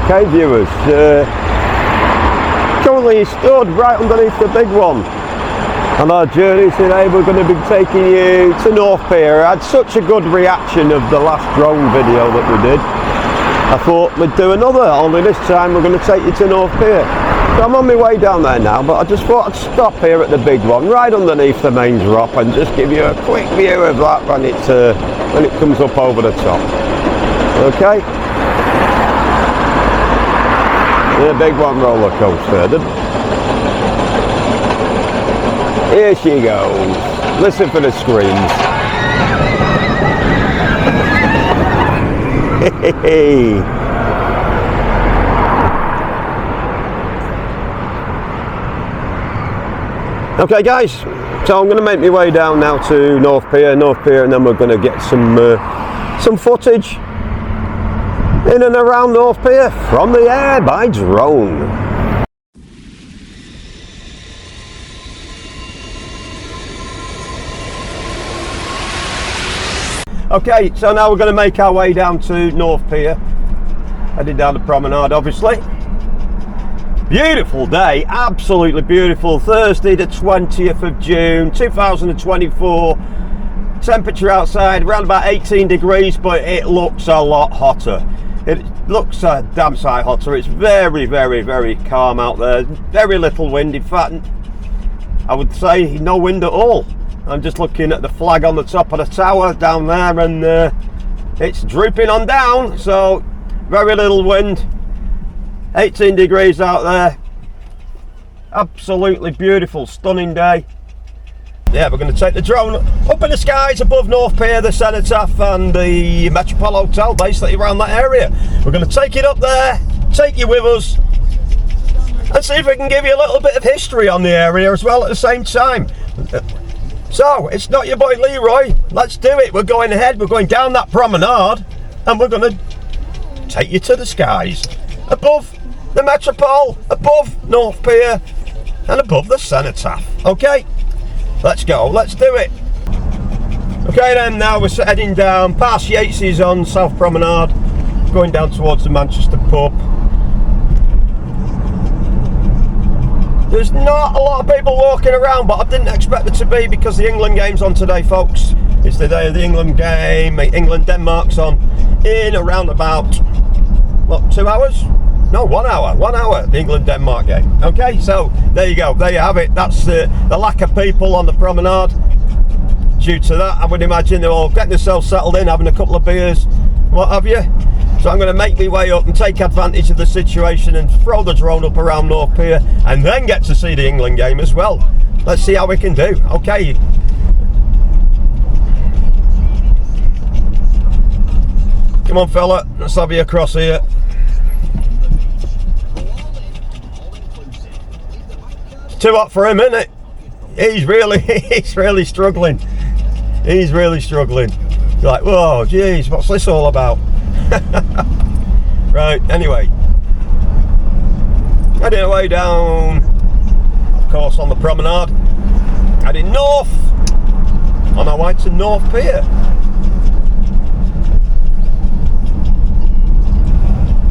Okay, viewers, currently stood right underneath the big one. On our journey today, we're going to be taking you to North Pier. I had such a good reaction of the last drone video that we did. I thought we'd do another, only this time we're going to take you to North Pier. So I'm on my way down there now, but I just thought I'd stop here at the big one, right underneath the main drop, and just give you a quick view of that when it comes up over the top. Okay? The big one roller coaster. Here she goes. Listen for the screams. Okay guys, so I'm going to make my way down now to North Pier, and then we're going to get some footage in and around North Pier from the air by drone. Okay, so now we're going to make our way down to North Pier, heading down the promenade obviously. Beautiful day, absolutely beautiful. Thursday the 20th of June 2024. Temperature outside around about 18 degrees, but it looks a lot hotter. It looks a damn sight hotter. It's very, very, very calm out there. Very little wind. In fact, I would say no wind at all. I'm just looking at the flag on the top of the tower down there, and it's drooping on down, so very little wind. 18 degrees out there. Absolutely beautiful, stunning day. Yeah, we're going to take the drone up in the skies above North Pier, the Cenotaph and the Metropole Hotel, basically around that area. We're going to take it up there, take you with us, and see if we can give you a little bit of history on the area as well at the same time. So, it's not your boy Leroy, let's do it. We're going ahead, we're going down that promenade, and we're going to take you to the skies. Above the Metropole, above North Pier, and above the Cenotaph. Okay? Let's go, let's do it. Okay then, now we're heading down past Yates's on South Promenade, going down towards the Manchester pub. There's not a lot of people walking around, but I didn't expect there to be because the England game's on today, folks. It's the day of the England game. England-Denmark's on in around about, what, 2 hours? No, 1 hour. 1 hour, the England-Denmark game. Okay, so there you go. There you have it. That's the lack of people on the promenade. Due to that, I would imagine they're all getting themselves settled in, having a couple of beers, what have you. So I'm going to make my way up and take advantage of the situation and throw the drone up around North Pier, and then get to see the England game as well. Let's see how we can do. Okay. Come on, fella. Let's have you across here. Too hot for him, isn't it? He's really struggling. He's really struggling. He's like, whoa, geez, what's this all about? Right, anyway. Heading away down, of course, on the promenade. Heading north, on our way to North Pier.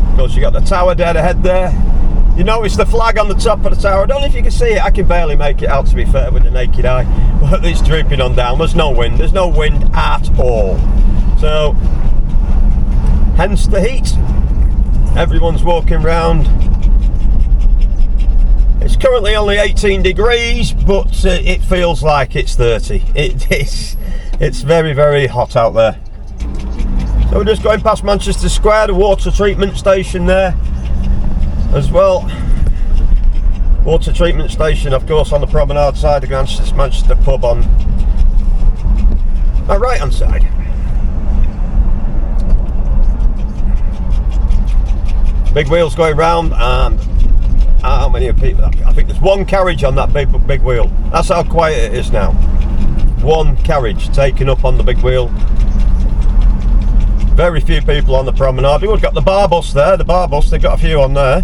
Of course, you got the tower dead ahead there. You notice the flag on the top of the tower. I don't know if you can see it. I can barely make it out, to be fair, with the naked eye. But it's drooping on down. There's no wind. There's no wind at all. So, hence the heat. Everyone's walking around. It's currently only 18 degrees, but it feels like it's 30. It's very, very hot out there. So we're just going past Manchester Square, the water treatment station there as well. Water treatment station, of course, on the promenade side, the Manchester pub on my right hand side. Big wheels going round, and how many people? I think there's one carriage on that big wheel. That's how quiet it is now. One carriage taken up on the big wheel. Very few people on the promenade. We've got the bar bus there, they've got a few on there.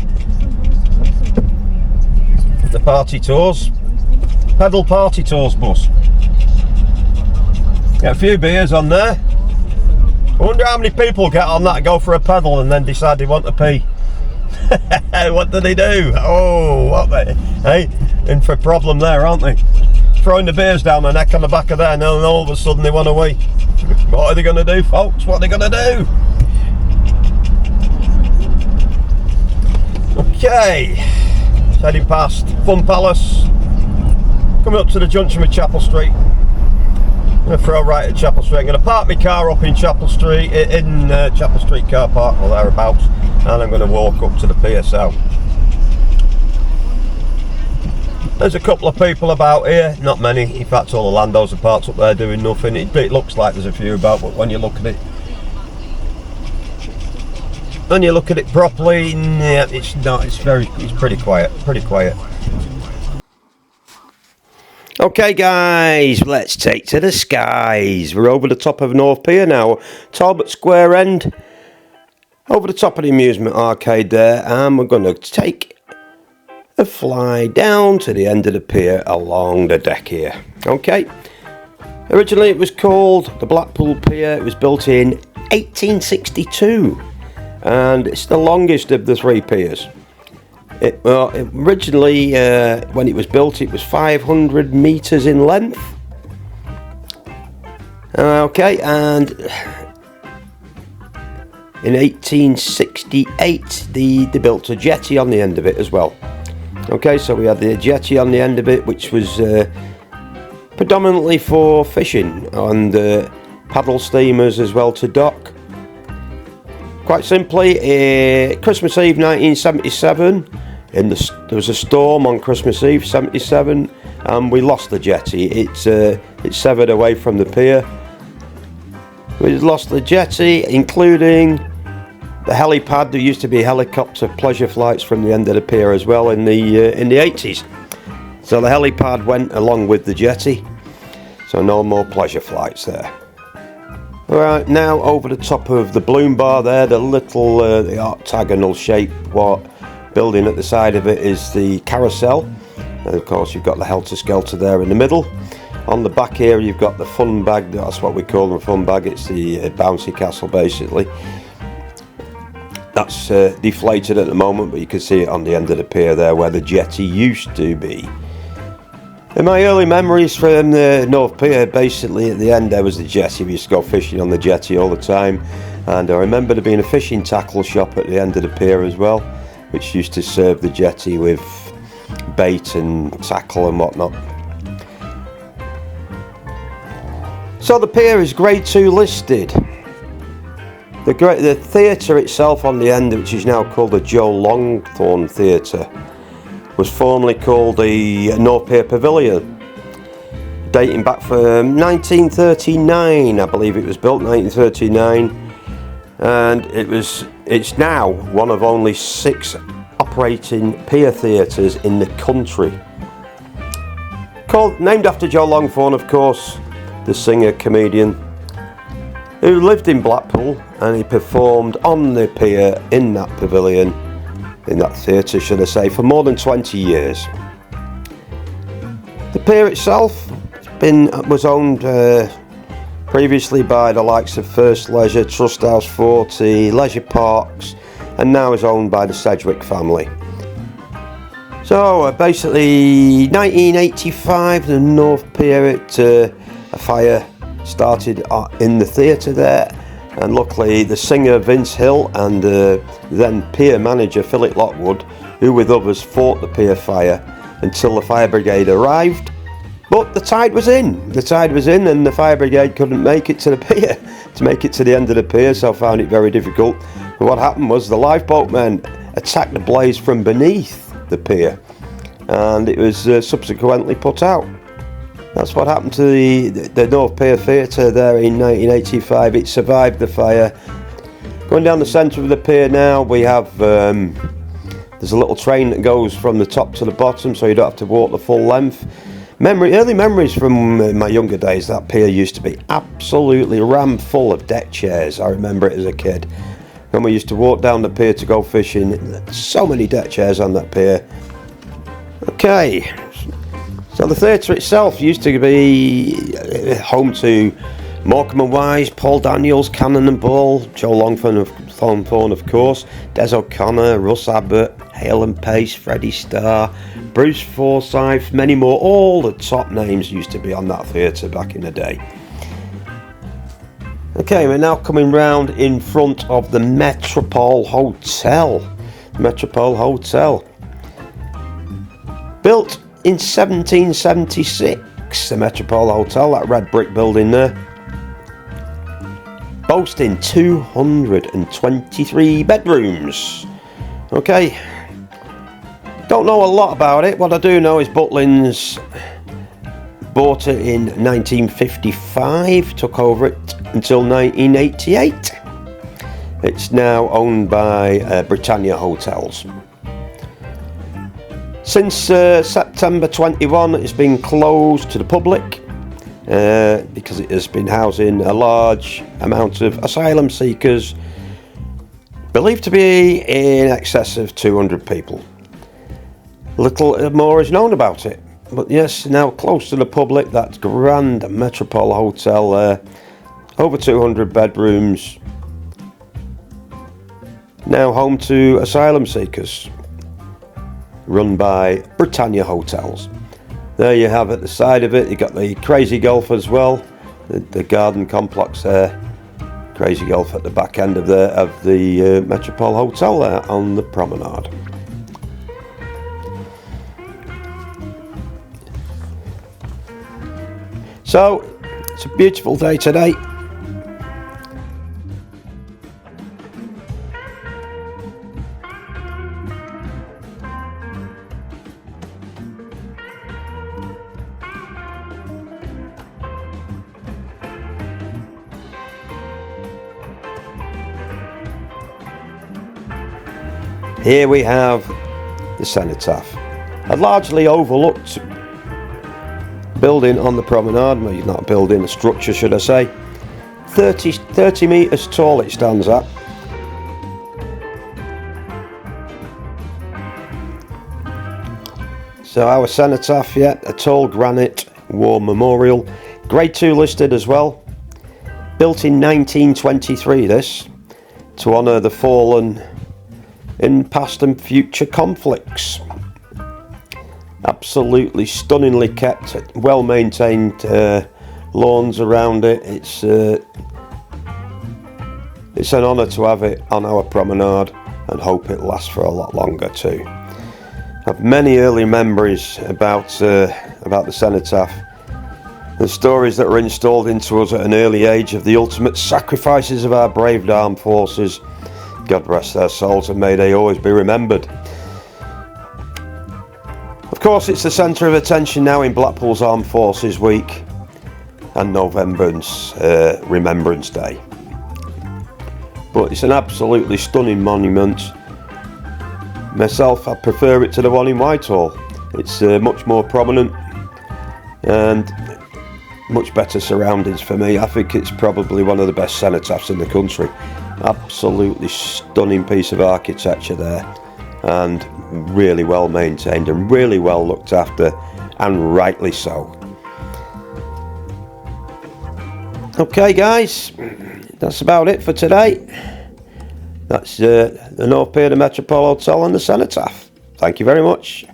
The party tours, pedal party tours bus. Got a few beers on there. I wonder how many people get on that, go for a pedal and then decide they want to pee. What did they do? Oh, what they? Hey, in for a problem there, aren't they? Throwing the beers down their neck on the back of there, and then all of a sudden they want away. What are they going to do, folks? What are they going to do? Okay, heading past Fun Palace, coming up to the junction with Chapel Street. I'm going to throw right at Chapel Street. I'm going to park my car up in Chapel Street, in Chapel Street car park or thereabouts, and I'm going to walk up to the Pier South. There's a couple of people about here, not many. In fact, all the Landos are parked up there doing nothing. It looks like there's a few about, but when you look at it, properly, yeah, it's not. It's pretty quiet. Okay, guys, let's take to the skies. We're over the top of North Pier now, Talbot Square End, over the top of the amusement arcade there, and we're going to take a fly down to the end of the pier along the deck here. Okay, originally it was called the Blackpool Pier. It was built in 1862, and it's the longest of the three piers. Originally, when it was built, it was 500 metres in length. Okay, and in 1868 they built a jetty on the end of it as well. Okay, so we had the jetty on the end of it, which was predominantly for fishing and paddle steamers as well to dock. Quite simply, Christmas Eve 1977, there was a storm on Christmas Eve 77, and we lost the jetty. It severed away from the pier. We lost the jetty, including the helipad. There used to be helicopter pleasure flights from the end of the pier as well in the 80s. So the helipad went along with the jetty, so no more pleasure flights there. Alright, now over the top of the Bloom Bar there, the little the octagonal shape building at the side of it is the carousel, and of course you've got the Helter Skelter there in the middle. On the back here you've got the fun bag. That's what we call the fun bag. It's the bouncy castle basically. That's deflated at the moment, but you can see it on the end of the pier there where the jetty used to be. In my early memories from the North Pier, basically at the end there was the jetty. We used to go fishing on the jetty all the time, and I remember there being a fishing tackle shop at the end of the pier as well, which used to serve the jetty with bait and tackle and whatnot. So the pier is Grade 2 listed. The theatre itself on the end, which is now called the Joe Longthorne Theatre, was formerly called the North Pier Pavilion, dating back from 1939. I believe it was built 1939, and it's now one of only 6 operating pier theatres in the country. Named after Joe Longthorne, of course, the singer comedian who lived in Blackpool, and he performed on the pier in that pavilion, in that theatre should I say, for more than 20 years. The pier itself was owned previously by the likes of First Leisure, Trust House 40, Leisure Parks, and now is owned by the Sedgwick family. So basically 1985, the North Pier, a fire started in the theatre there, and luckily the singer Vince Hill and then pier manager Philip Lockwood, who with others fought the pier fire until the fire brigade arrived. But the tide was in, and the fire brigade couldn't make it to the pier, to make it to the end of the pier, so found it very difficult. But what happened was the lifeboatmen attacked the blaze from beneath the pier, and it was subsequently put out. That's what happened to the North Pier Theatre there in 1985. It survived the fire. Going down the centre of the pier now, we have there's a little train that goes from the top to the bottom, so you don't have to walk the full length. Early memories from my younger days, that pier used to be absolutely rammed full of deck chairs. I remember it as a kid. When we used to walk down the pier to go fishing, so many deck chairs on that pier. Okay. So the theatre itself used to be home to Morecambe and Wise, Paul Daniels, Cannon and Ball, Joe Longthorne Thornthorne, of course, Des O'Connor, Russ Abbott, Hale and Pace, Freddie Starr, Bruce Forsyth, many more. All the top names used to be on that theatre back in the day. Okay, we're now coming round in front of the Metropole Hotel. Metropole Hotel. Built in 1776, the Metropole Hotel, that red brick building there. Boasting 223 bedrooms. Okay, don't know a lot about it. What I do know is Butlins bought it in 1955, took over it until 1988. It's now owned by Britannia Hotels. Since September 21, it's been closed to the public because it has been housing a large amount of asylum seekers, believed to be in excess of 200 people. Little more is known about it, but yes, now close to the public. That grand Metropole Hotel there, over 200 bedrooms, now home to asylum seekers, run by Britannia Hotels. There you have at the side of it, you got the Crazy Golf as well, the garden complex there. Crazy Golf at the back end of the Metropole Hotel there on the promenade. So, it's a beautiful day today. Here we have the Cenotaph, a largely overlooked building on the promenade. Well, not a building, a structure should I say. 30 metres tall it stands at. So our Cenotaph, yeah, a tall granite war memorial, Grade 2 listed as well. Built in 1923 this, to honour the fallen in past and future conflicts. Absolutely stunningly kept, well maintained lawns around it. It's an honour to have it on our promenade and hope it lasts for a lot longer too. I have many early memories about the Cenotaph, the stories that were installed into us at an early age of the ultimate sacrifices of our brave armed forces. God rest their souls, and may they always be remembered. Of course, it's the centre of attention now in Blackpool's Armed Forces Week and November's Remembrance Day. But it's an absolutely stunning monument. Myself, I prefer it to the one in Whitehall. It's much more prominent and much better surroundings for me. I think it's probably one of the best cenotaphs in the country. Absolutely stunning piece of architecture there, and really well maintained and really well looked after, and rightly so. Okay guys, that's about it for today. That's the North Pier, the Metropole Hotel and the Cenotaph. Thank you very much.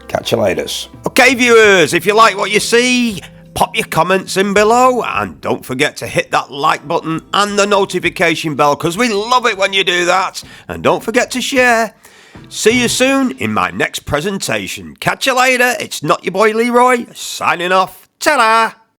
Catch you later. Okay viewers, if you like what you see, pop your comments in below, and don't forget to hit that like button and the notification bell, because we love it when you do that. And don't forget to share. See you soon in my next presentation. Catch you later. It's not your boy Leroy signing off. Ta-da!